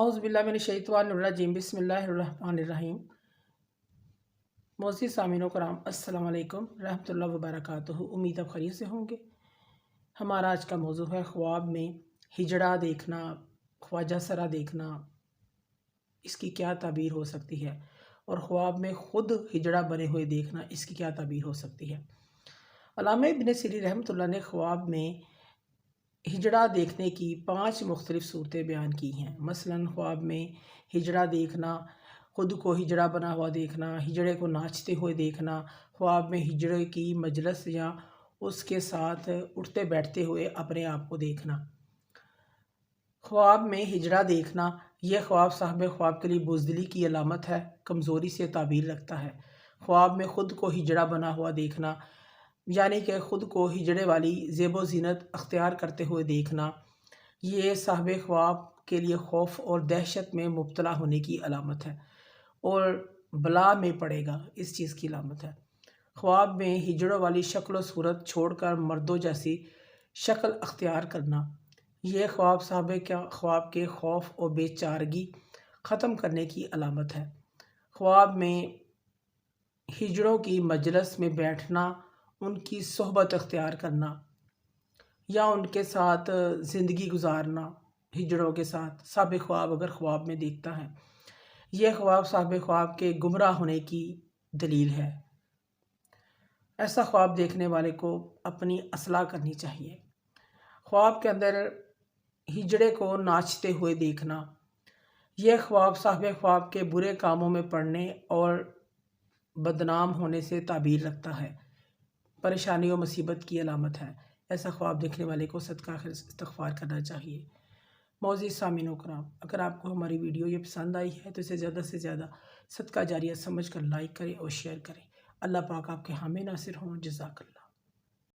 औज़ुबिल्लाहिमिनश्शैतानिर्रजीम बिस्मिल्लाहिर्रहमानिर्रहीम। मोअज़्ज़िज़ सामीन कराम, अस्सलाम वालेकुम रहमतुल्लाहि व बरकातुहू। उम्मीद आप खैरियत से होंगे। हमारा आज का मौजू है ख्वाब में हिजड़ा देखना, ख्वाजा सरा देखना, इसकी क्या ताबीर हो सकती है, और ख्वाब में ख़ुद हिजड़ा बने हुए देखना, इसकी क्या ताबीर हो सकती है। अल्लामा इब्न सीरी रहमतुल्लाह ने ख्वाब में हिजड़ा देखने की 5 मुख्तलिफ़ सूरतें बयान की हैं। मसलन ख्वाब में हिजड़ा देखना, ख़ुद को हिजड़ा बना हुआ देखना, हिजड़े को नाचते हुए देखना, ख्वाब में हिजड़े की मजलिस या उसके साथ उठते बैठते हुए अपने आप को देखना। ख्वाब में हिजड़ा देखना, यह ख्वाब साहिब ख्वाब के लिए बुज़दिली की अलामत है, कमज़ोरी से ताबीर रखता है। ख्वाब में ख़ुद को हिजड़ा बना हुआ देखना, यानी कि ख़ुद को हिजड़े वाली ज़ेबो ज़ीनत अख्तियार करते हुए देखना, ये साहिब ख्वाब के लिए खौफ और दहशत में मुब्तला होने की अलामत है और बला में पड़ेगा, इस चीज़ की अलामत है। ख्वाब में हिजड़ों वाली शक्ल व सूरत छोड़कर मर्दों जैसी शक्ल अख्तियार करना, यह ख्वाब साहिब ख्वाब के खौफ और बेचारगी ख़त्म करने की अलामत है। ख्वाब में हिजड़ों की मजलिस में बैठना, उनकी सोहबत अख्तियार करना या उनके साथ ज़िंदगी गुजारना, हिजड़ों के साथ साहिब ख्वाब अगर ख्वाब में देखता है, यह ख्वाब साहिब ख्वाब के गुमराह होने की दलील है। ऐसा ख्वाब देखने वाले को अपनी असलाह करनी चाहिए। ख्वाब के अंदर हिजड़े को नाचते हुए देखना, यह ख्वाब साहिब ख्वाब के बुरे कामों में पड़ने और बदनाम होने से ताबीर रखता है, परेशानी और मुसीबत की अलामत है। ऐसा ख्वाब देखने वाले को सदका इस्तिग़फ़ार करना चाहिए। मोअज़्ज़िज़ सामीन कराम, अगर आपको हमारी वीडियो ये पसंद आई है तो इसे ज़्यादा से ज़्यादा सदका जारिया समझ कर लाइक करें और शेयर करें। अल्लाह पाक आपके हामी नासिर हों। जज़ाकल्लाह।